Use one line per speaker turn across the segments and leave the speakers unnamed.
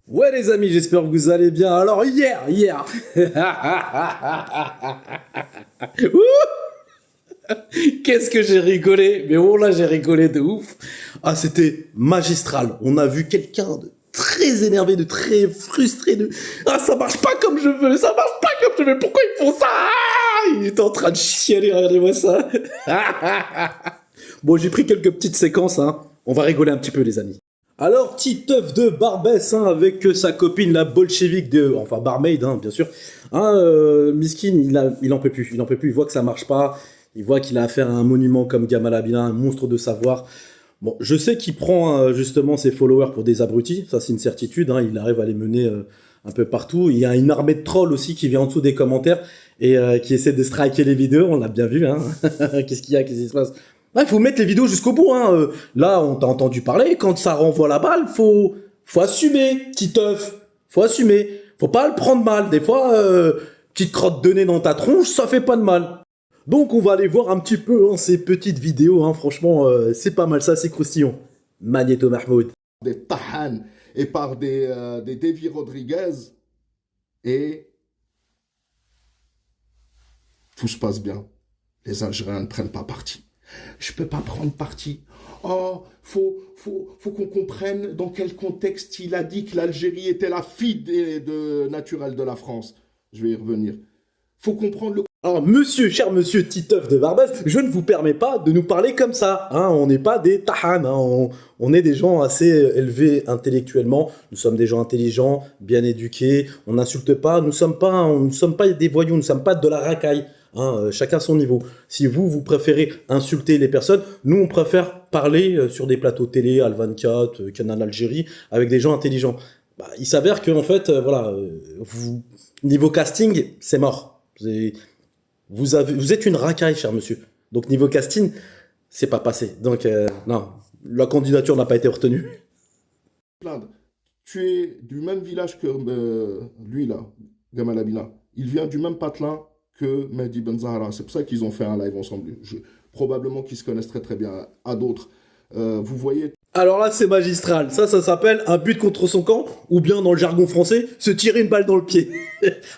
Ouais les amis, j'espère que vous allez bien. Alors hier, qu'est-ce que j'ai rigolé. Mais oh là, j'ai rigolé de ouf. Ah, c'était magistral. On a vu quelqu'un de très énervé, de très frustré, de ah, ça marche pas comme je veux, ça marche pas comme je veux. Pourquoi ils font ça? Ah, il est en train de chialer, regardez-moi ça. Bon, j'ai pris quelques petites séquences, hein. On va rigoler un petit peu les amis. Alors, Titeuf de Barbès, hein, avec sa copine, la bolchevique de... Enfin, barmaid, hein, bien sûr. Hein, Miskin, il en peut plus. Il en peut plus. Il voit que ça marche pas. Il voit qu'il a affaire à un monument comme Gamal Abina, un monstre de savoir. Bon, je sais qu'il prend justement ses followers pour des abrutis. Ça, c'est une certitude. Hein, il arrive à les mener un peu partout. Il y a une armée de trolls aussi qui vient en dessous des commentaires et qui essaie de striker les vidéos. On l'a bien vu. Hein. Qu'est-ce qu'il y a? Qu'est-ce qui se passe? Il faut mettre les vidéos jusqu'au bout. Hein. Là, on t'a entendu parler. Quand ça renvoie la balle, faut assumer, petit œuf. Faut assumer. Faut pas le prendre mal. Des fois, petite crotte de nez dans ta tronche, ça fait pas de mal. Donc, on va aller voir un petit peu hein, ces petites vidéos. Hein. Franchement, c'est pas mal ça, c'est croustillant. Magneto Mahmoud.
Des Tahan et par des Davy Rodriguez et tout se passe bien. Les Algériens ne prennent pas parti. Je peux pas prendre parti. Oh, faut qu'on comprenne dans quel contexte il a dit que l'Algérie était la fille naturelle de la France. Je vais y revenir. Faut comprendre le...
Alors, monsieur, cher monsieur Titeuf de Barbès, je ne vous permets pas de nous parler comme ça. Hein. On n'est pas des tahan, hein. On est des gens assez élevés intellectuellement. Nous sommes des gens intelligents, bien éduqués. On n'insulte pas. Nous ne sommes pas des voyous. Nous ne sommes pas de la racaille. Hein. Chacun son niveau. Si vous préférez insulter les personnes, nous, on préfère parler sur des plateaux télé, Al24, Canal Algérie, avec des gens intelligents. Bah, il s'avère que, en fait, voilà, niveau casting, c'est mort. Vous êtes une racaille, cher monsieur. Donc, niveau casting, c'est pas passé. Donc, non, la candidature n'a pas été retenue.
plaindre. Tu es du même village que lui, là, Gamal Abina. Il vient du même patelin que Mehdi Ben Zahra. C'est pour ça qu'ils ont fait un live ensemble. Probablement qu'ils se connaissent très très bien. À d'autres. Vous voyez.
Alors là, c'est magistral. Ça s'appelle un but contre son camp, ou bien dans le jargon français, se tirer une balle dans le pied.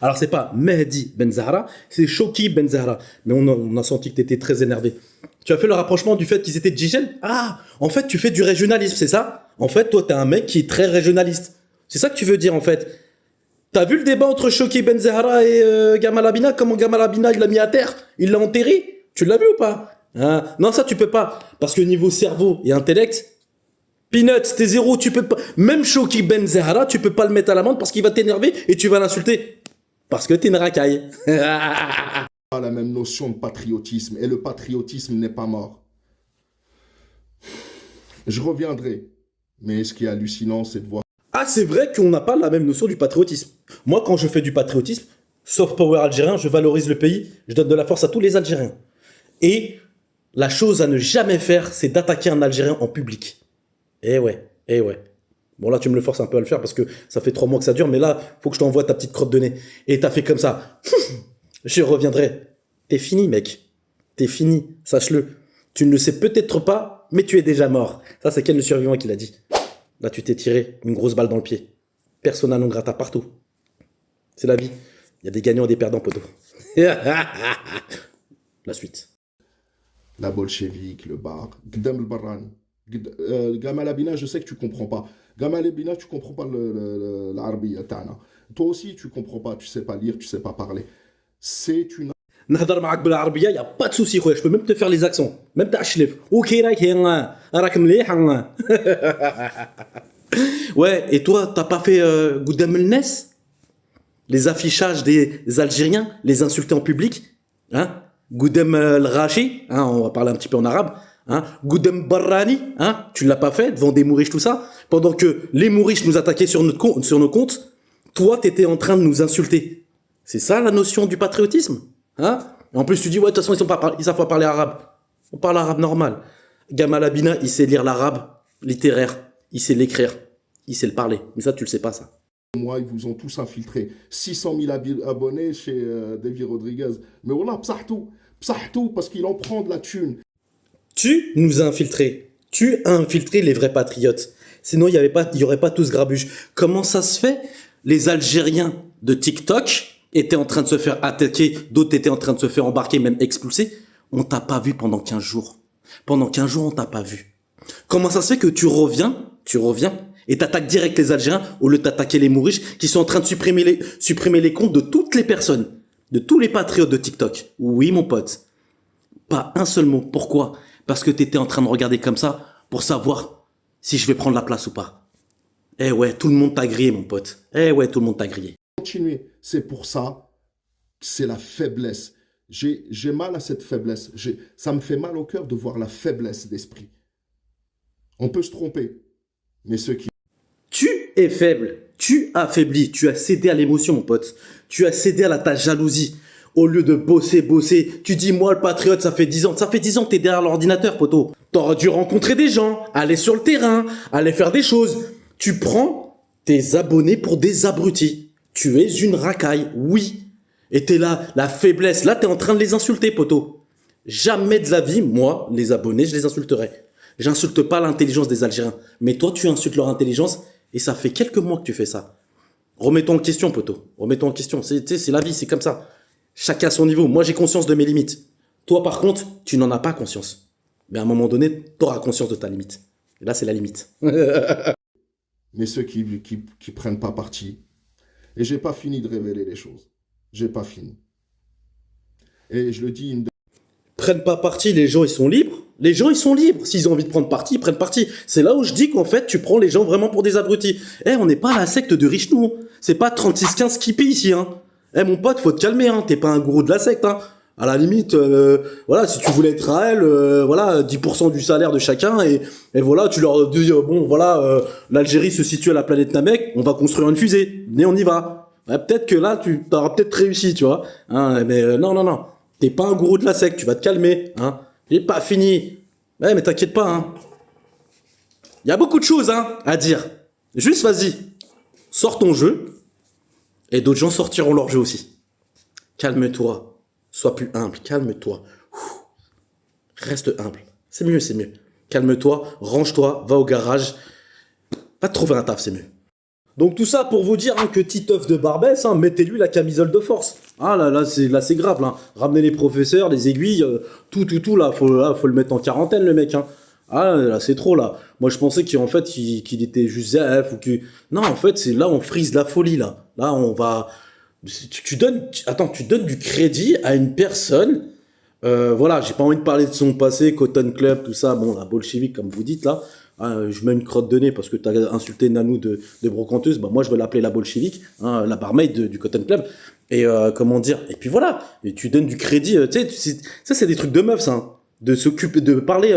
Alors, c'est pas Mehdi Ben Zahra, c'est Shoki Ben Zahra. Mais on a senti que tu étais très énervé. Tu as fait le rapprochement du fait qu'ils étaient djihad. Ah, en fait, tu fais du régionalisme, c'est ça? En fait, toi, t'es un mec qui est très régionaliste. C'est ça que tu veux dire, en fait. T'as vu le débat entre Shoki Ben Zahra et Gamal Abina? Comment Gamal Abina, il l'a mis à terre? Il l'a enterré? Tu l'as vu ou pas? Hein? Non, ça, tu peux pas. Parce que niveau cerveau et intellect, Peanuts, t'es zéro, tu peux pas. Même Shoki Ben Zahra, tu peux pas le mettre à l'amende parce qu'il va t'énerver et tu vas l'insulter. Parce que t'es une racaille.
Pas la même notion de patriotisme. Et le patriotisme n'est pas mort. Je reviendrai. Mais ce qui est hallucinant, c'est de voir.
Ah, c'est vrai qu'on n'a pas la même notion du patriotisme. Moi, quand je fais du patriotisme, soft power algérien, je valorise le pays, je donne de la force à tous les Algériens. Et la chose à ne jamais faire, c'est d'attaquer un Algérien en public. Eh ouais, eh ouais. Bon là tu me le forces un peu à le faire parce que ça fait 3 mois que ça dure, mais là, faut que je t'envoie ta petite crotte de nez. Et t'as fait comme ça. Je reviendrai. T'es fini, mec. T'es fini, sache-le. Tu ne le sais peut-être pas, mais tu es déjà mort. Ça, c'est Ken le survivant qui l'a dit. Là, tu t'es tiré une grosse balle dans le pied. Persona non grata partout. C'est la vie. Il y a des gagnants et des perdants, poteau. La suite.
La bolchevique, le bar, Gdem el Barrani. Gamal Abina, je sais que tu comprends pas. Gamal Abina, tu comprends pas l'arabiya tana. Toi aussi, tu comprends pas, tu sais pas lire, tu sais pas parler. C'est une...
نهضر معاك بالعربيه يا با سوسي خويا je peux même te faire les accents même تاع الشلف اوكي راك مليح ouais et toi t'as pas fait قدام الناس les affichages des Algériens les insulter en public hein قدام الغاشي hein on va parler un petit peu en arabe hein قدام Barrani hein tu l'as pas fait devant des mouriches tout ça pendant que les mouriches nous attaquaient sur nos comptes toi t'étais en train de nous insulter c'est ça la notion du patriotisme. Hein? En plus, tu dis, ouais, de toute façon, ils savent pas parler arabe. On parle arabe normal. Gamal Abina, il sait lire l'arabe littéraire. Il sait l'écrire. Il sait le parler. Mais ça, tu le sais pas, ça.
Moi, ils vous ont tous infiltré. 600 000 abonnés chez Davy Rodriguez. Mais voilà, psahtou, parce qu'il en prend de la thune.
Tu nous as infiltrés. Tu as infiltré les vrais patriotes. Sinon, il y aurait pas tout ce grabuge. Comment ça se fait? Les Algériens de TikTok étaient en train de se faire attaquer, d'autres étaient en train de se faire embarquer, même expulser. On t'a pas vu pendant 15 jours. Pendant 15 jours, on t'a pas vu. Comment ça se fait que tu reviens et t'attaques direct les Algériens au lieu d'attaquer les Mouriches qui sont en train de supprimer les comptes de toutes les personnes, de tous les patriotes de TikTok. Oui, mon pote. Pas un seul mot. Pourquoi? Parce que t'étais en train de regarder comme ça pour savoir si je vais prendre la place ou pas. Eh ouais, tout le monde t'a grillé, mon pote. Eh ouais, tout le monde t'a grillé.
Continuez. C'est pour ça que c'est la faiblesse. J'ai mal à cette faiblesse. Ça me fait mal au cœur de voir la faiblesse d'esprit. On peut se tromper, mais ceux qui...
Tu es faible, tu affaiblis, tu as cédé à l'émotion, mon pote. Tu as cédé à ta jalousie. Au lieu de bosser, tu dis, moi, le patriote, ça fait 10 ans. Ça fait 10 ans que t'es derrière l'ordinateur, poteau. T'aurais dû rencontrer des gens, aller sur le terrain, aller faire des choses. Tu prends tes abonnés pour des abrutis. Tu es une racaille, oui. Et t'es là, la faiblesse. Là, t'es en train de les insulter, poteau. Jamais de la vie, moi, les abonnés, je les insulterai. J'insulte pas l'intelligence des Algériens. Mais toi, tu insultes leur intelligence et ça fait quelques mois que tu fais ça. Remets-toi en question, poteau. Remets-toi en question. C'est la vie, c'est comme ça. Chacun à son niveau. Moi, j'ai conscience de mes limites. Toi, par contre, tu n'en as pas conscience. Mais à un moment donné, tu auras conscience de ta limite. Et là, c'est la limite.
Mais ceux qui prennent pas parti. Et j'ai pas fini de révéler les choses. J'ai pas fini. Et je le dis
Prennent pas parti, les gens, ils sont libres. Les gens, ils sont libres. S'ils ont envie de prendre parti, ils prennent parti. C'est là où je dis qu'en fait, tu prends les gens vraiment pour des abrutis. On n'est pas la secte de Richelieu. C'est pas 36-15 Skippy ici, hein. Mon pote, faut te calmer, hein. T'es pas un gourou de la secte, hein. À la limite, voilà, si tu voulais être à elle, voilà, 10% du salaire de chacun, et voilà, tu leur dis, bon, voilà, l'Algérie se situe à la planète Namek, on va construire une fusée, mais on y va. Peut-être que là, tu auras peut-être réussi, tu vois. Hein, mais non. T'es pas un gourou de la secte, tu vas te calmer, hein. J'ai pas fini. Mais t'inquiète pas, hein. Il y a beaucoup de choses, hein, à dire. Juste, vas-y, sors ton jeu, et d'autres gens sortiront leur jeu aussi. Calme-toi. Sois plus humble, calme-toi. Reste humble. C'est mieux. Calme-toi, range-toi, va au garage. Va te trouver un taf, c'est mieux. Donc tout ça pour vous dire hein, que Titeuf de Barbès, hein, mettez-lui la camisole de force. Ah là c'est grave là. Ramenez les professeurs, les aiguilles, tout là, faut le mettre en quarantaine le mec. Hein. Ah là c'est trop là. Moi je pensais qu'en fait qu'il était juste ZF ou que non en fait c'est là on frise la folie là. Là on va tu donnes du crédit à une personne. Voilà, j'ai pas envie de parler de son passé, Cotton Club, tout ça. Bon, la bolchevique, comme vous dites là. Je mets une crotte de nez parce que tu as insulté Nanou de brocanteuse. Bah, moi, je vais l'appeler la bolchevique, hein, la barmaid du Cotton Club. Et comment dire? Et puis voilà. Et tu donnes du crédit. Tu sais, ça, c'est des trucs de meufs, ça. Hein. De s'occuper, de parler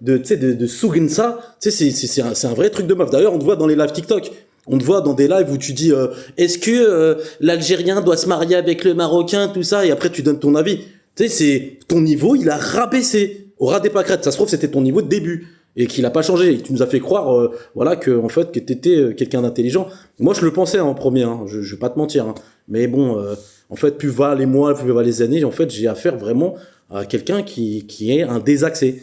de Sougensa. Tu sais, c'est un vrai truc de meuf. D'ailleurs, on te voit dans les lives TikTok. On te voit dans des lives où tu dis est-ce que l'Algérien doit se marier avec le Marocain, tout ça, et après tu donnes ton avis. Tu sais, c'est ton niveau, il a rabaissé au ras des pâquerettes. Ça se trouve c'était ton niveau de début et qu'il a pas changé. Et tu nous as fait croire, voilà, que en fait que t'étais quelqu'un d'intelligent. Moi je le pensais en premier, hein, je vais pas te mentir. Hein. Mais bon, en fait plus va les mois, plus va les années. En fait j'ai affaire vraiment à quelqu'un qui est un désaxé,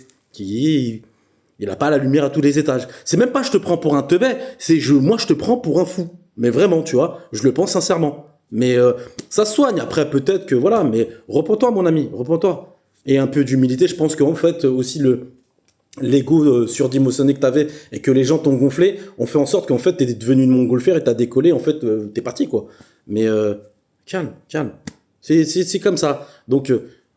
il a pas la lumière à tous les étages. C'est même pas je te prends pour un teubé, c'est moi je te prends pour un fou. Mais vraiment, tu vois, je le pense sincèrement. Mais ça se soigne après peut-être que voilà, mais repens-toi mon ami, repens-toi. Et un peu d'humilité, je pense qu'en fait aussi l'ego surdimensionné que t'avais et que les gens t'ont gonflé, ont fait en sorte qu'en fait t'es devenu une montgolfière et t'as décollé, en fait t'es parti quoi. Mais calme. C'est comme ça. Donc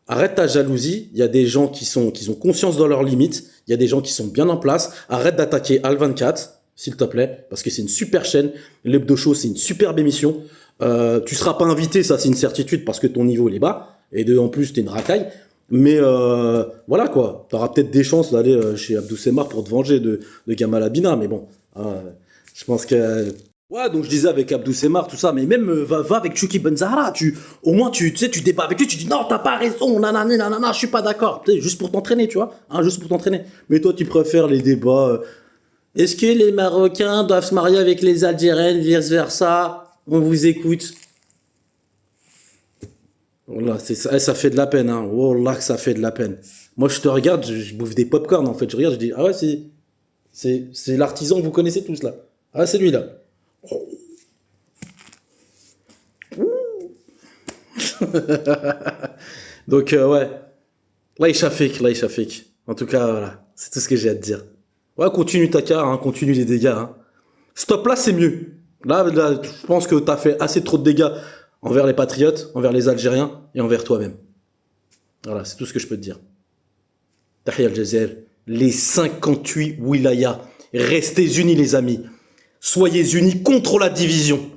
arrête ta jalousie, il y a des gens qui ont conscience dans leurs limites, il y a des gens qui sont bien en place, arrête d'attaquer Al24, s'il te plaît, parce que c'est une super chaîne, l'Hebdo Show c'est une superbe émission, tu seras pas invité, ça c'est une certitude, parce que ton niveau il est bas, et en plus t'es une racaille, mais voilà quoi, t'auras peut-être des chances d'aller chez Abdou Semar pour te venger de Gamal Abina, mais bon, je pense que... Ouais, donc je disais avec Abdou Semar, tout ça, mais même va avec Chouki Benzahara, au moins tu sais, tu débats avec lui, tu dis non, t'as pas raison, nanana, je suis pas d'accord, juste pour t'entraîner, tu vois, hein, juste pour t'entraîner. Mais toi, tu préfères les débats, est-ce que les Marocains doivent se marier avec les Algériennes, vice versa, on vous écoute. Voilà, ça fait de la peine, hein, wallah que ça fait de la peine. Moi, je te regarde, je bouffe des pop-corn, en fait, je regarde, je dis, ah ouais, C'est l'artisan que vous connaissez tous là. Ah, c'est lui là. Donc, ouais. Là, il Shafik. En tout cas, voilà. C'est tout ce que j'ai à te dire. Ouais, continue ta carrière, hein, continue les dégâts. Hein. Stop là, c'est mieux. Là, je pense que t'as fait assez trop de dégâts envers les Patriotes, envers les Algériens et envers toi-même. Voilà, c'est tout ce que je peux te dire. Tahia al-Jazair, les 58 wilayas. Restez unis, les amis. Soyez unis contre la division.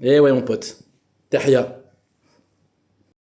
Eh ouais, mon pote. Tahia.